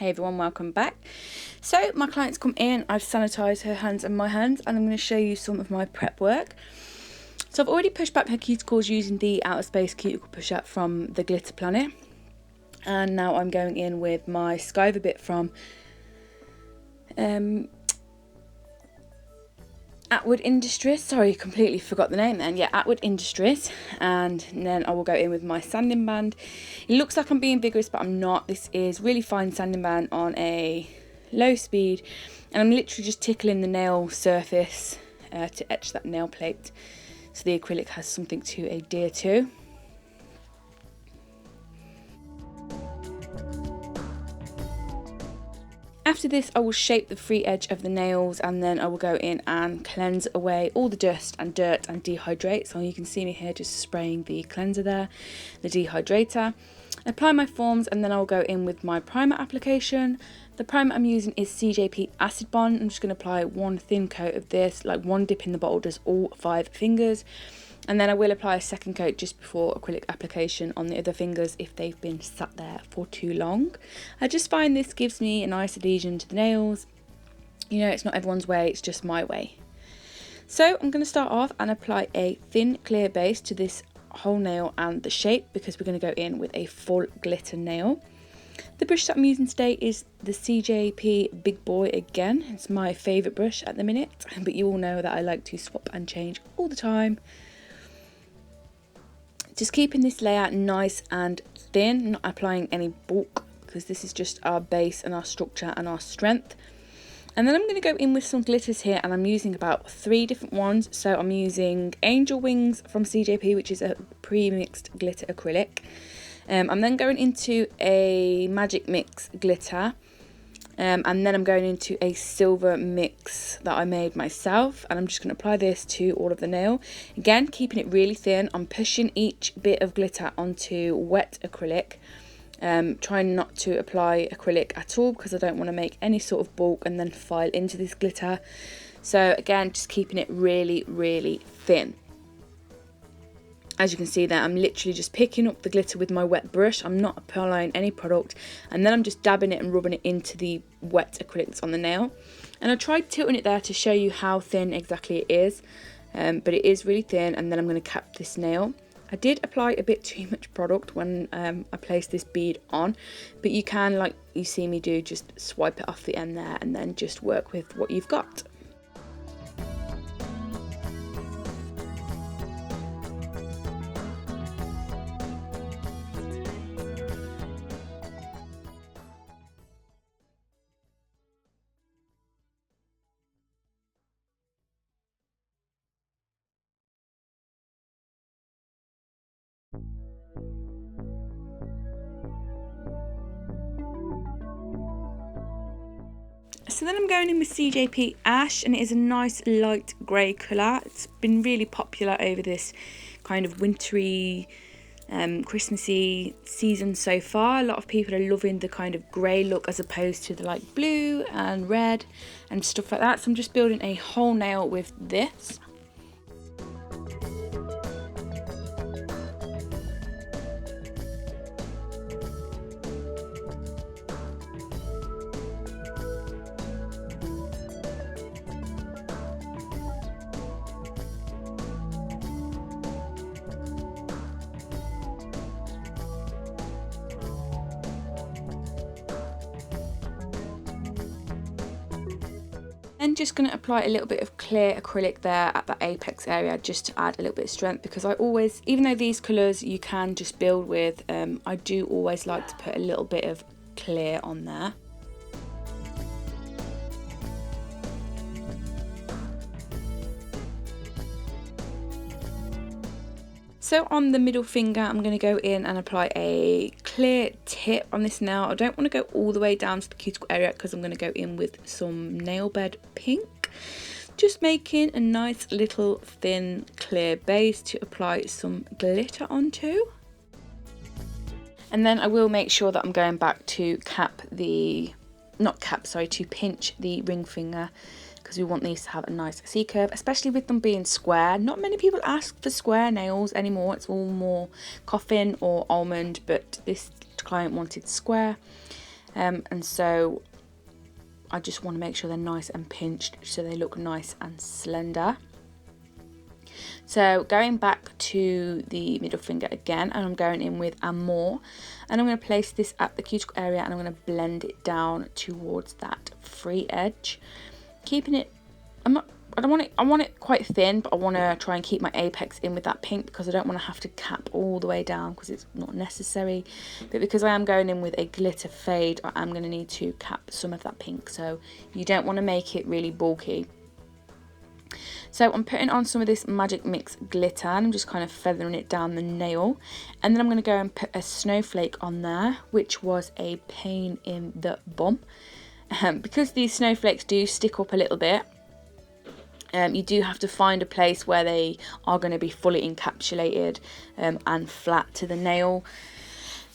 Hey everyone, welcome back. So my client's come in, I've sanitised her hands and my hands, and I'm going to show you some of my prep work. So I've already pushed back her cuticles using the Outer Space Cuticle Pusher from the Glitter Planet. And now I'm going in with my Skiver bit from Atwood Industries. Sorry, completely forgot the name then. Yeah, Atwood Industries. And then I will go in with my sanding band. It looks like I'm being vigorous, but I'm not. This is really fine sanding band on a low speed. And I'm literally just tickling the nail surface to etch that nail plate, so the acrylic has something to adhere to. After this, I will shape the free edge of the nails, and then I will go in and cleanse away all the dust and dirt and dehydrate. So you can see me here just spraying the cleanser there, the dehydrator. Apply my forms, and then I'll go in with my primer application. The primer I'm using is CJP Acid Bond. I'm just going to apply one thin coat of this, like one dip in the bottle does all 5 fingers. And then I will apply a second coat just before acrylic application on the other fingers if they've been sat there for too long. I just find this gives me a nice adhesion to the nails. You know, it's not everyone's way, it's just my way. So I'm going to start off and apply a thin clear base to this whole nail and the shape, because we're going to go in with a full glitter nail. The brush that I'm using today is the CJP Big Boy again. It's my favourite brush at the minute, but you all know that I like to swap and change all the time. Just keeping this layer nice and thin, not applying any bulk, because this is just our base and our structure and our strength. And then I'm going to go in with some glitters here, and I'm using about 3 different ones. So I'm using Angel Wings from CJP, which is a pre-mixed glitter acrylic. I'm then going into a Magic Mix glitter. And then I'm going into a silver mix that I made myself, and I'm just going to apply this to all of the nail. Again, keeping it really thin. I'm pushing each bit of glitter onto wet acrylic, trying not to apply acrylic at all, because I don't want to make any sort of bulk and then file into this glitter. So again, just keeping it really, really thin. As you can see there, I'm literally just picking up the glitter with my wet brush. I'm not applying any product, and then I'm just dabbing it and rubbing it into the wet acrylic that's on the nail. And I tried tilting it there to show you how thin exactly it is, but it is really thin. And then I'm going to cap this nail. I did apply a bit too much product when I placed this bead on, but you can, like you see me do, just swipe it off the end there and then just work with what you've got. So then I'm going in with CJP Ash, and it is a nice light grey colour. It's been really popular over this kind of wintry, Christmassy season so far. A lot of people are loving the kind of grey look as opposed to the like blue and red and stuff like that. So I'm just building a whole nail with this. Then just going to apply a little bit of clear acrylic there at the apex area, just to add a little bit of strength, because I always, even though these colours you can just build with, I do always like to put a little bit of clear on there. So on the middle finger, I'm going to go in and apply a clear tip on this nail. I don't want to go all the way down to the cuticle area, because I'm going to go in with some nail bed pink. Just making a nice little thin clear base to apply some glitter onto. And then I will make sure that I'm going back to to pinch the ring finger, because we want these to have a nice C curve, especially with them being square. Not many people ask for square nails anymore. It's all more coffin or almond, but this client wanted square. and so I just want to make sure they're nice and pinched so they look nice and slender. So going back to the middle finger again, and I'm going in with Amor, and I'm going to place this at the cuticle area, and I'm going to blend it down towards that free edge, keeping it, I want it quite thin, but I want to try and keep my apex in with that pink because I don't want to have to cap all the way down because it's not necessary. But because I am going in with a glitter fade, I am going to need to cap some of that pink, so you don't want to make it really bulky. So I'm putting on some of this Magic Mix glitter, and I'm just kind of feathering it down the nail, and then I'm going to go and put a snowflake on there, which was a pain in the bum, because these snowflakes do stick up a little bit. You do have to find a place where they are going to be fully encapsulated and flat to the nail,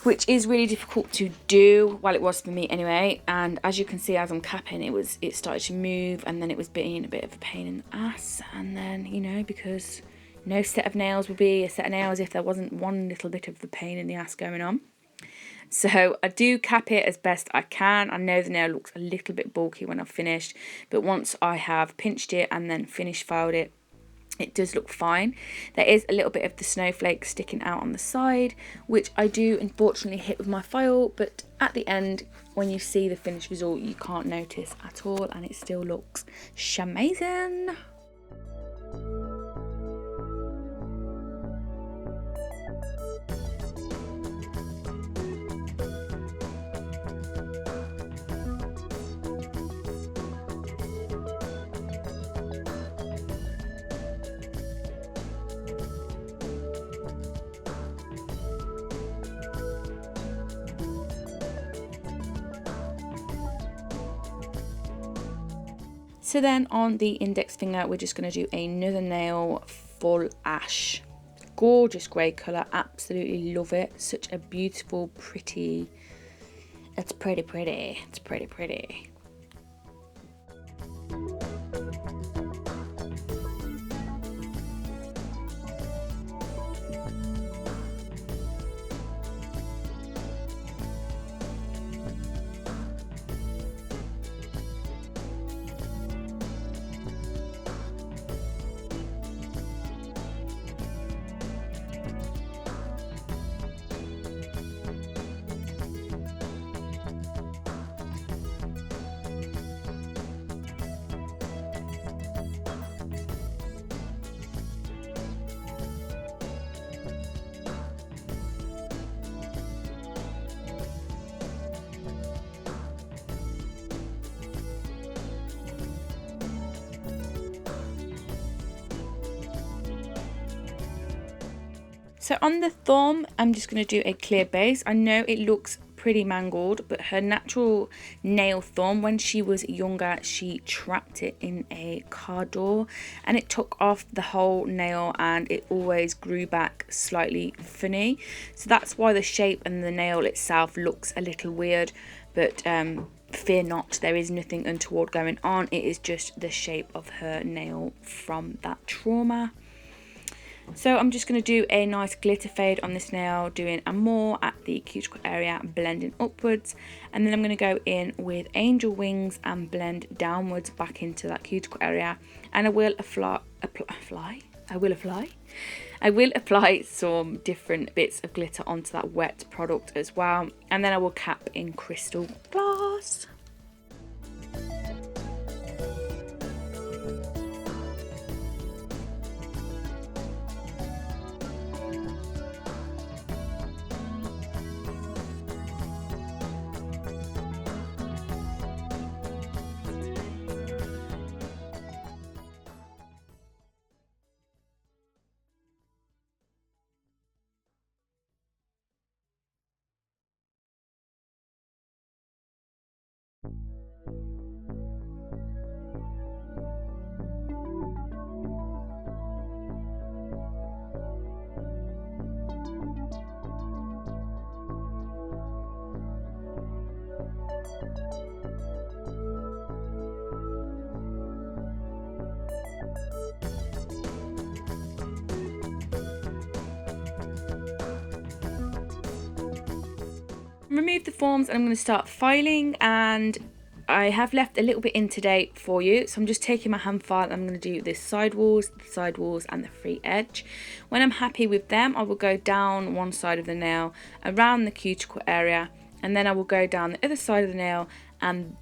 which is really difficult to do. Well, it was for me anyway. And as you can see, as I'm capping, it started to move, and then it was being a bit of a pain in the ass. And then, you know, because no set of nails would be a set of nails if there wasn't one little bit of the pain in the ass going on. So I do cap it as best I can. I know the nail looks a little bit bulky when I've finished, but once I have pinched it and then finish filed it, it does look fine. There is a little bit of the snowflake sticking out on the side, which I do unfortunately hit with my file, but at the end, when you see the finished result, you can't notice at all, and it still looks shamazing. So then on the index finger, we're just going to do another nail full ash. Gorgeous grey colour, absolutely love it. Such a beautiful, pretty, it's pretty, it's pretty. So on the thumb, I'm just going to do a clear base. I know it looks pretty mangled, but her natural nail thumb, when she was younger, she trapped it in a car door and it took off the whole nail, and it always grew back slightly funny. So that's why the shape and the nail itself looks a little weird, but fear not, there is nothing untoward going on. It is just the shape of her nail from that trauma. So I'm just going to do a nice glitter fade on this nail, doing Amor at the cuticle area, blending upwards, and then I'm going to go in with angel wings and blend downwards back into that cuticle area, and I will apply some different bits of glitter onto that wet product as well, and then I will cap in crystal glass. remove the forms and I'm going to start filing, and I have left a little bit in today for you, so I'm just taking my hand file and I'm going to do this sidewalls and the free edge. When I'm happy with them, I will go down one side of the nail around the cuticle area, and then I will go down the other side of the nail and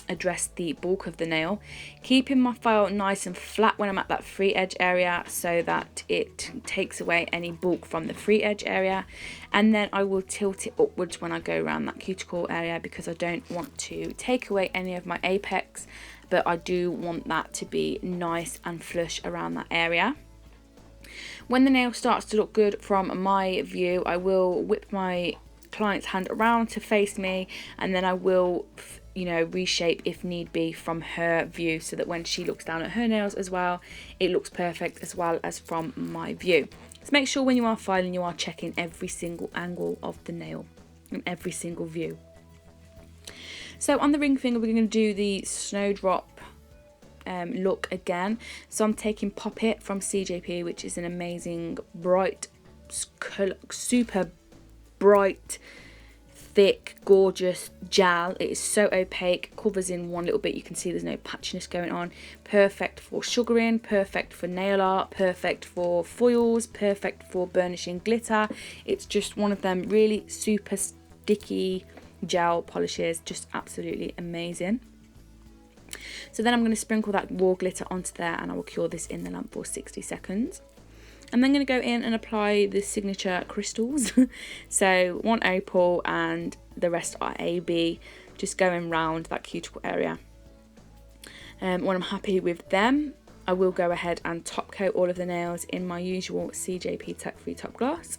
address the bulk of the nail, keeping my file nice and flat when I'm at that free edge area so that it takes away any bulk from the free edge area. And then I will tilt it upwards when I go around that cuticle area, because I don't want to take away any of my apex, but I do want that to be nice and flush around that area. When the nail starts to look good from my view, I will whip my client's hand around to face me, and then I will reshape if need be from her view, so that when she looks down at her nails as well, it looks perfect as well as from my view. So make sure when you are filing, you are checking every single angle of the nail and every single view. So on the ring finger, we're going to do the snowdrop look again. So I'm taking Pop It from CJP, which is an amazing bright color, super bright, thick, gorgeous gel. It is so opaque, covers in one little bit. You can see there's no patchiness going on. Perfect for sugaring, perfect for nail art, perfect for foils, perfect for burnishing glitter. It's just one of them really super sticky gel polishes, just absolutely amazing. So then I'm going to sprinkle that raw glitter onto there, and I will cure this in the lamp for 60 seconds. I'm then going to go in and apply the signature crystals. So one opal and the rest are AB, just going round that cuticle area. When I'm happy with them, I will go ahead and top coat all of the nails in my usual CJP tack free top gloss,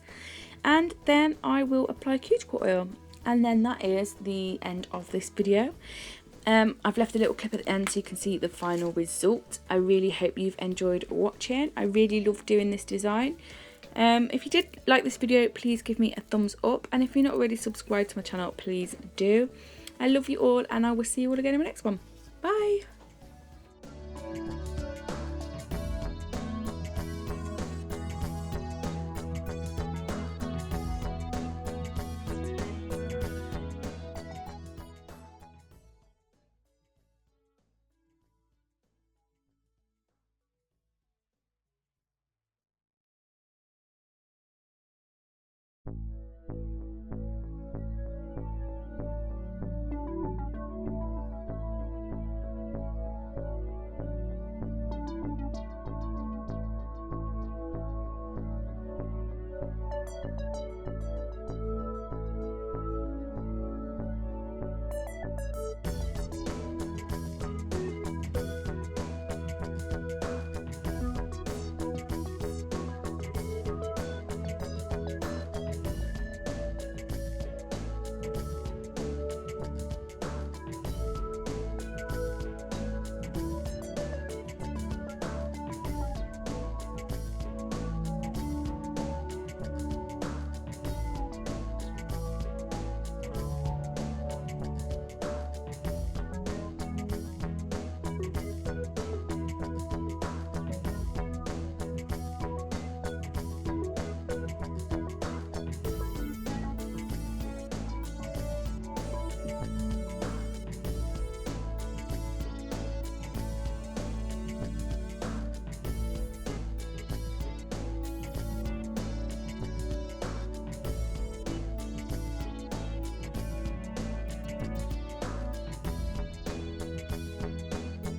and then I will apply cuticle oil, and then that is the end of this video. I've left a little clip at the end so you can see the final result. I really hope you've enjoyed watching. I really love doing this design. If you did like this video, please give me a thumbs up, and if you're not already subscribed to my channel, please do. I love you all, and I will see you all again in my next one. Bye.